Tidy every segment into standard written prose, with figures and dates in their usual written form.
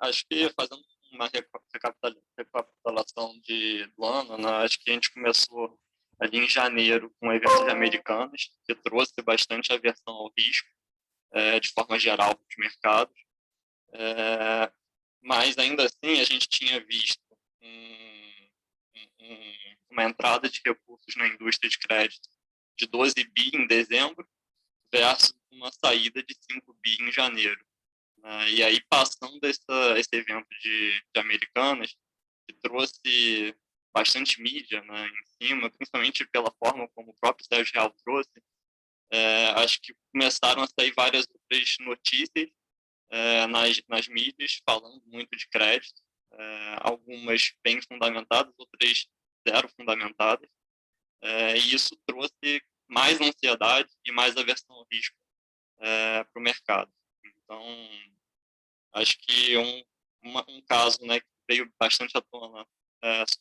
Acho que fazendo uma recapitulação do ano, né, acho que a gente começou ali em janeiro com eventos americanos, que trouxe bastante aversão ao risco, de forma geral, para os mercados. Mas, ainda assim, a gente tinha visto uma entrada de recursos na indústria de crédito de 12 bi em dezembro, versus uma saída de 5 bi em janeiro. E aí, passando esse evento de Americanas, que trouxe bastante mídia, né, em cima, principalmente pela forma como o próprio Sérgio Real trouxe, acho que começaram a sair várias outras notícias nas mídias, falando muito de crédito, algumas bem fundamentadas, outras zero fundamentadas, e isso trouxe mais ansiedade e mais aversão ao risco para o mercado. Então, acho que um caso, né, que veio bastante à tona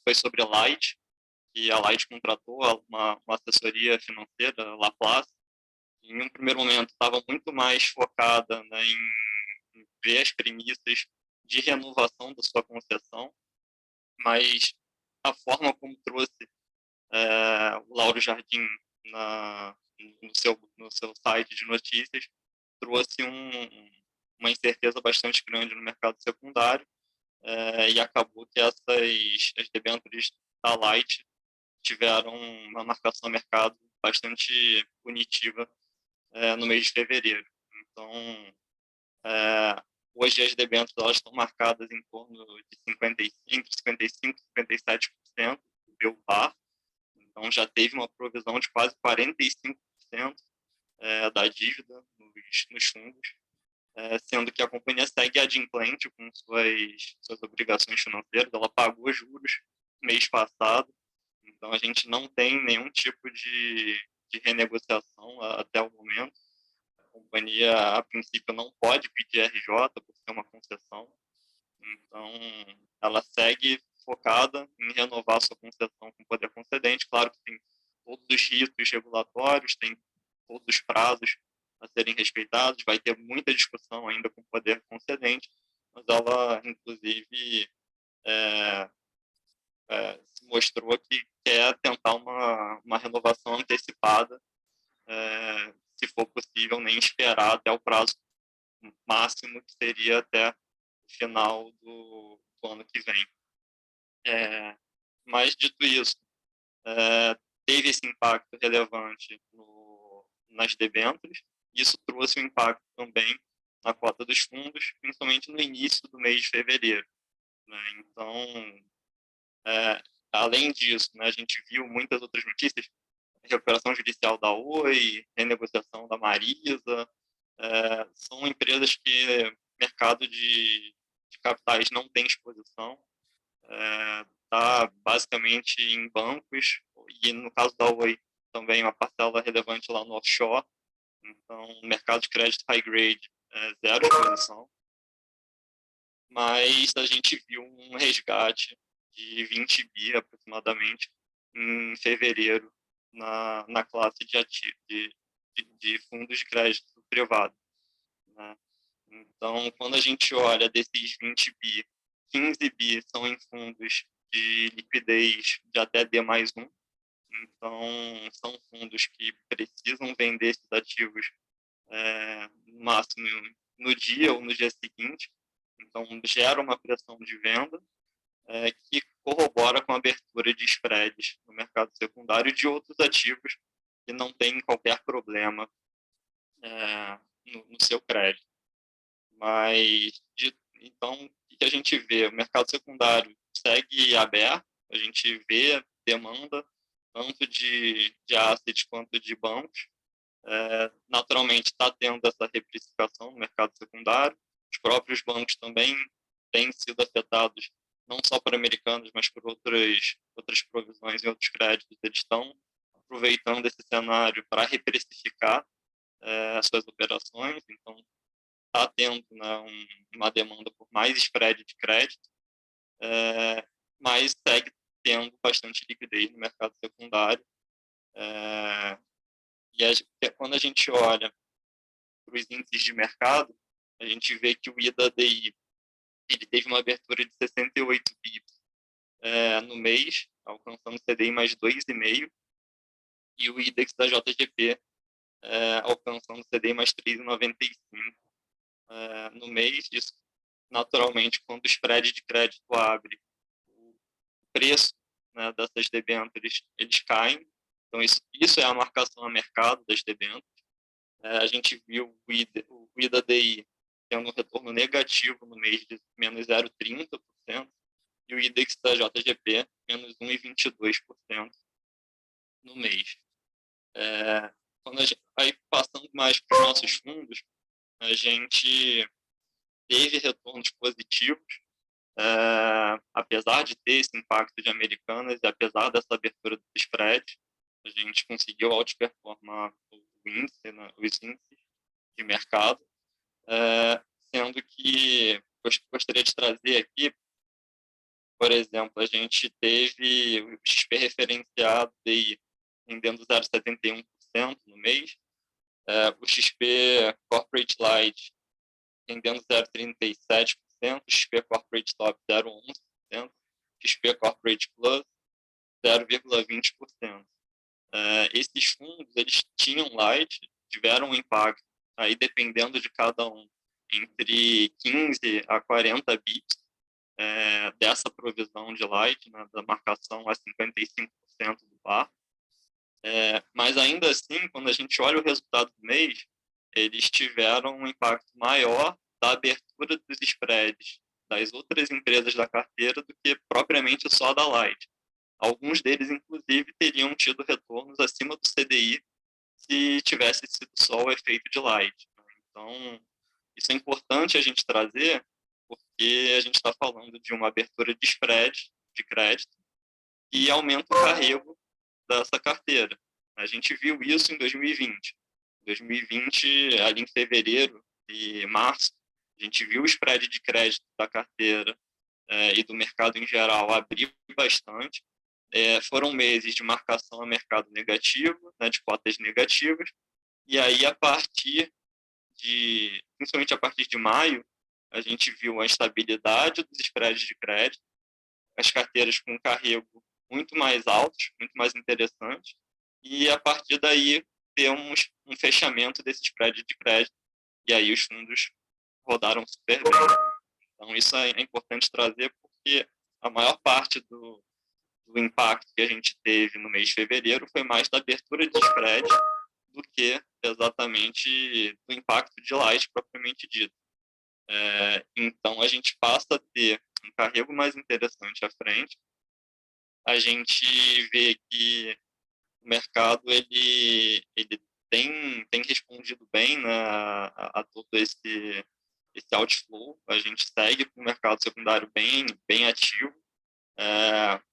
foi sobre a Light, que a Light contratou uma assessoria financeira, Laplace. Em um primeiro momento, estava muito mais focada, né, em ver as premissas de renovação da sua concessão, mas a forma como trouxe o Lauro Jardim no seu site de notícias trouxe uma incerteza bastante grande no mercado secundário, e acabou que as debêntures da Light tiveram uma marcação a mercado bastante punitiva no mês de fevereiro. Então, hoje as debêntures elas estão marcadas em torno de 55% e 57% do BEU-PAR. Então, já teve uma provisão de quase 45% da dívida nos fundos, sendo que a companhia segue adimplente com suas obrigações financeiras. Ela pagou juros mês passado, então a gente não tem nenhum tipo de renegociação até o momento. A companhia, a princípio, não pode pedir RJ por ser uma concessão, então ela segue focada em renovar sua concessão com o poder concedente. Claro que tem todos os ritos regulatórios, tem todos os prazos a serem respeitados, vai ter muita discussão ainda com o poder concedente, mas ela, inclusive, se mostrou que quer tentar uma renovação antecipada, se for possível, nem esperar até o prazo máximo, que seria até o final do ano que vem. Mas, dito isso, teve esse impacto relevante nas debêntures. Isso trouxe um impacto também na cota dos fundos, principalmente no início do mês de fevereiro, né? Então, além disso, né, a gente viu muitas outras notícias: recuperação judicial da Oi, renegociação da Marisa. São empresas que o mercado de capitais não tem exposição, está basicamente em bancos, e no caso da Oi também uma parcela relevante lá no offshore. Então, mercado de crédito high grade, zero exposição. Mas a gente viu um resgate de 20 bi aproximadamente em fevereiro na classe de fundos de crédito privado, né? Então, quando a gente olha desses 20 bi, 15 bi são em fundos de liquidez de até D+1. Então, são fundos que precisam vender esses ativos no máximo no dia ou no dia seguinte. Então, gera uma pressão de venda que corrobora com a abertura de spreads no mercado secundário de outros ativos que não têm qualquer problema no seu crédito. Mas, então, o que a gente vê? O mercado secundário segue aberto, a gente vê demanda tanto de assets quanto de bancos. Naturalmente, está tendo essa reprecificação no mercado secundário. Os próprios bancos também têm sido afetados, não só por Americanas, mas por outras provisões e outros créditos. Eles estão aproveitando esse cenário para reprecificar as suas operações. Então, está tendo, né, uma demanda por mais spread de crédito, mas segue tendo bastante liquidez no mercado secundário. E quando a gente olha para os índices de mercado, a gente vê que o IDA-DI ele teve uma abertura de 68 bips no mês, alcançando CDI mais 2,5, e o IDEX da JGP alcançando CDI mais 3,95 no mês. Isso, naturalmente, quando o spread de crédito abre, o preço, né, dessas debêntures eles caem. Então, isso é a marcação a mercado das debêntures. A gente viu o IDA-DI tendo um retorno negativo no mês de menos 0,30%, e o IDEX da JGP menos 1,22% no mês. Aí, passando mais para os nossos fundos, a gente teve retornos positivos, apesar de ter esse impacto de Americanas e apesar dessa abertura do spread, a gente conseguiu outperformar o índice, né, os índices de mercado, sendo que eu gostaria de trazer aqui, por exemplo, a gente teve o XP referenciado aí rendendo 0,71% no mês, o XP Corporate Light rendendo 0,37%, XP Corporate Top 0,11%, XP Corporate Plus 0,20%. Esses fundos, eles tinham light, tiveram um impacto, aí dependendo de cada um, entre 15 a 40 bits dessa provisão de light, né, da marcação a 55% do par. Mas ainda assim, quando a gente olha o resultado do mês, eles tiveram um impacto maior da abertura dos spreads das outras empresas da carteira do que propriamente só da Light. Alguns deles, inclusive, teriam tido retornos acima do CDI se tivesse sido só o efeito de Light. Então, isso é importante a gente trazer, porque a gente está falando de uma abertura de spread de crédito e aumenta o carrego dessa carteira. A gente viu isso em 2020. Em 2020, ali em fevereiro e março, a gente viu o spread de crédito da carteira e do mercado em geral abrir bastante. Foram meses de marcação a mercado negativo, né, de cotas negativas, e aí principalmente a partir de maio, a gente viu a estabilidade dos spreads de crédito, as carteiras com carrego muito mais altos, muito mais interessantes, e a partir daí temos um fechamento desse spread de crédito, e aí os fundos rodaram super bem. Então isso é importante trazer, porque a maior parte do impacto que a gente teve no mês de fevereiro foi mais da abertura de spread do que exatamente do impacto de light propriamente dito. Então a gente passa a ter um carrego mais interessante à frente. A gente vê que o mercado ele tem respondido bem, né, a todo esse outflow. A gente segue com o mercado secundário bem ativo.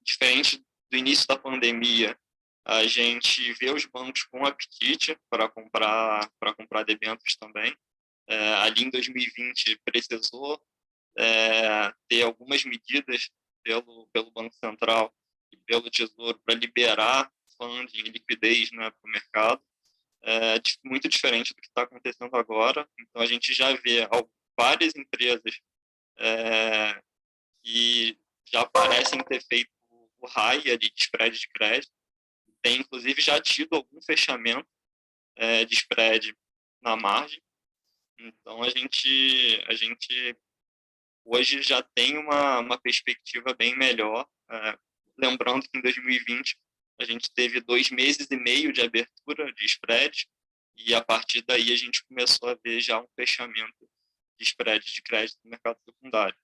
Diferente do início da pandemia, a gente vê os bancos com apetite para comprar debêntures também. Ali em 2020 precisou ter algumas medidas pelo Banco Central e pelo Tesouro para liberar funding e liquidez, né, para o mercado. Muito diferente do que está acontecendo agora. Então, a gente já vê várias empresas que já parecem ter feito o high ali de spread de crédito. Tem, inclusive, já tido algum fechamento de spread na margem. Então, a gente hoje já tem uma perspectiva bem melhor. Lembrando que em 2020 a gente teve 2 meses e meio de abertura de spread, e a partir daí a gente começou a ver já um fechamento de spread de crédito no mercado secundário.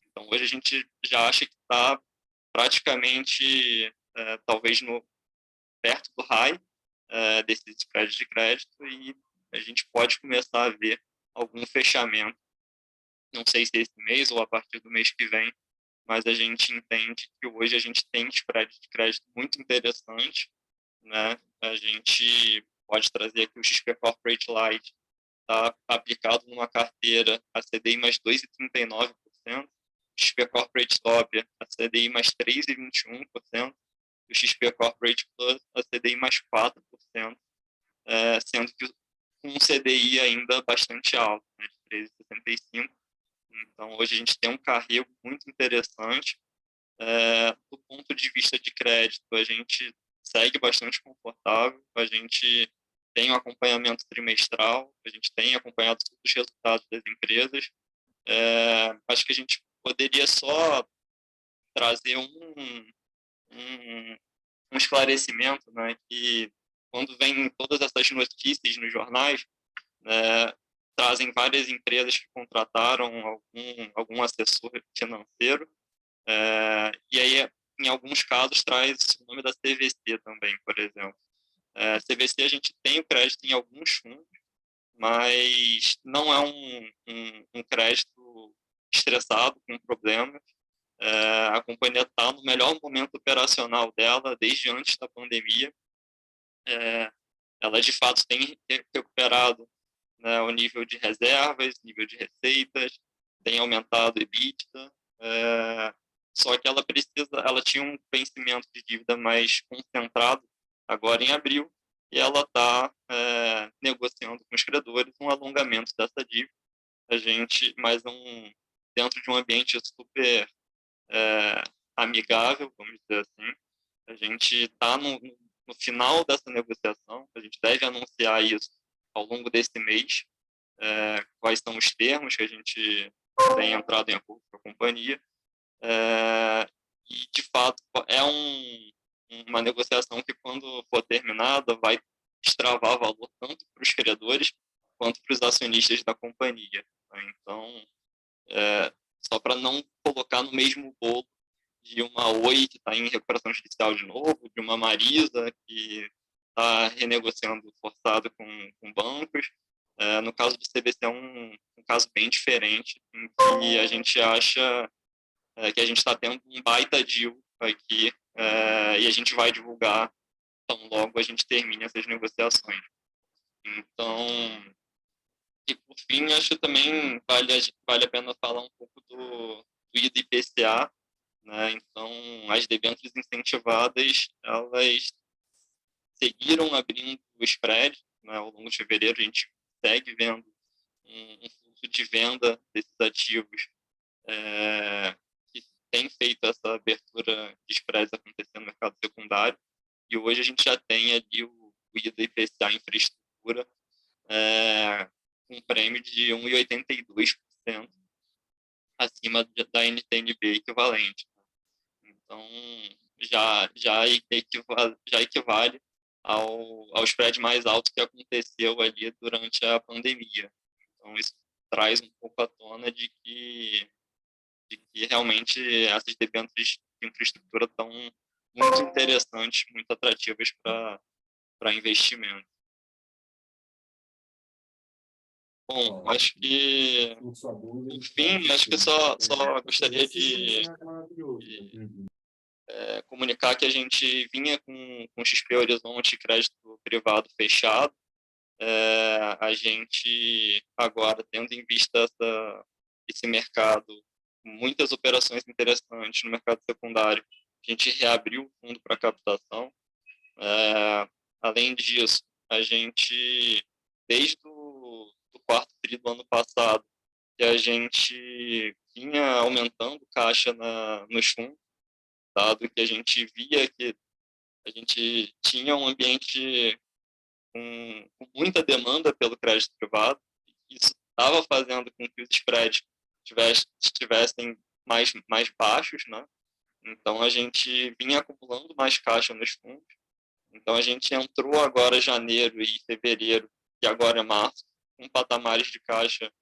Então, hoje a gente já acha que está praticamente, talvez, perto do high desses spreads de crédito, e a gente pode começar a ver algum fechamento. Não sei se esse mês ou a partir do mês que vem, mas a gente entende que hoje a gente tem spread de crédito muito interessante, né? A gente pode trazer aqui o XP Corporate Light, está aplicado numa carteira a CDI mais 2,39%, o XP Corporate Top a CDI mais 3,21%, o XP Corporate Plus a CDI mais 4%, sendo que um CDI ainda bastante alto, né, de 13,65%. Então, hoje a gente tem um carrego muito interessante. Do ponto de vista de crédito, a gente segue bastante confortável, a gente tem um acompanhamento trimestral, a gente tem acompanhado todos os resultados das empresas. Acho que a gente poderia só trazer um, um esclarecimento, né, que quando vem todas essas notícias nos jornais, né, trazem várias empresas que contrataram algum assessor financeiro, e aí, em alguns casos, traz o nome da CVC também, por exemplo. CVC a gente tem o crédito em alguns fundos, mas não é um crédito estressado, com problemas. A companhia está no melhor momento operacional dela desde antes da pandemia. Ela, de fato, tem recuperado, né, o nível de reservas, nível de receitas, tem aumentado o EBITDA, só que ela tinha um vencimento de dívida mais concentrado agora em abril, e ela está negociando com os credores um alongamento dessa dívida. A gente, dentro de um ambiente super amigável, vamos dizer assim, a gente está no final dessa negociação, a gente deve anunciar isso ao longo desse mês, quais são os termos que a gente tem entrado em acordo com a companhia, e, de fato, é uma negociação que, quando for terminada, vai destravar valor tanto para os credores quanto para os acionistas da companhia. Então, só para não colocar no mesmo bolo de uma Oi, que está em recuperação judicial de novo, de uma Marisa, que está renegociando forçado com bancos. No caso do CVC é um caso bem diferente, em que a gente acha que a gente está tendo um baita deal aqui, e a gente vai divulgar tão logo a gente termine essas negociações. Então, e por fim, acho que também vale a pena falar um pouco do IDPCA, né? Então, as debêntures incentivadas, elas seguiram abrindo o spread, né? Ao longo de fevereiro, a gente segue vendo um fluxo de venda desses ativos, que tem feito essa abertura de spreads acontecer no mercado secundário, e hoje a gente já tem ali o IPCA infraestrutura, com um prêmio de 1,82% acima da NTNB equivalente. Então, já equivale ao spread mais alto que aconteceu ali durante a pandemia. Então, isso traz um pouco à tona de que realmente essas debêntures de infraestrutura estão muito interessantes, muito atrativas para investimento. Bom, acho que, por fim, acho que só gostaria de comunicar que a gente vinha com XP Horizonte crédito privado fechado. A gente agora, tendo em vista esse mercado, muitas operações interessantes no mercado secundário, a gente reabriu o fundo para captação. Além disso, a gente, desde o quarto tri do ano passado, que a gente vinha aumentando caixa nos fundos, dado que a gente via que a gente tinha um ambiente com muita demanda pelo crédito privado. Isso estava fazendo com que os spreads estivessem mais baixos, né? Então, a gente vinha acumulando mais caixa nos fundos. Então, a gente entrou agora janeiro e fevereiro, e agora março, com patamares de caixa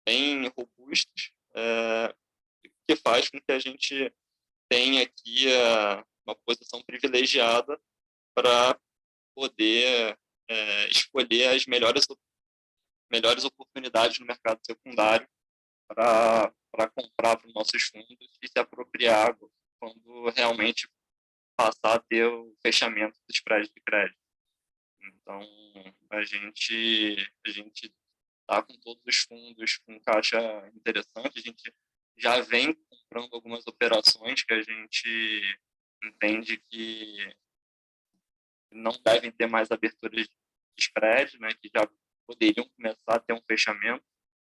bem robustos, que faz com que a gente tenha aqui uma posição privilegiada para poder escolher as melhores oportunidades no mercado secundário para comprar para os nossos fundos e se apropriar quando realmente passar a ter o fechamento dos spreads de crédito. Então, a gente está com todos os fundos com caixa interessante, a gente já vem comprando algumas operações que a gente entende que não devem ter mais aberturas de spread, né, que já poderiam começar a ter um fechamento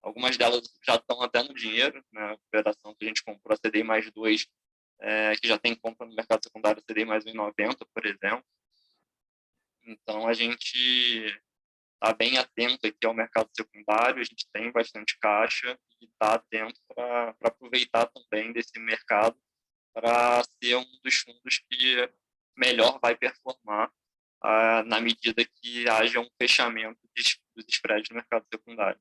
Algumas delas já estão até no dinheiro, né? A operação que a gente comprou, a CDI mais 2, que já tem compra no mercado secundário, a CDI mais 1,90, por exemplo. Então, a gente está bem atento aqui ao mercado secundário, a gente tem bastante caixa e está atento para aproveitar também desse mercado para ser um dos fundos que melhor vai performar na medida que haja um fechamento dos spreads no mercado secundário.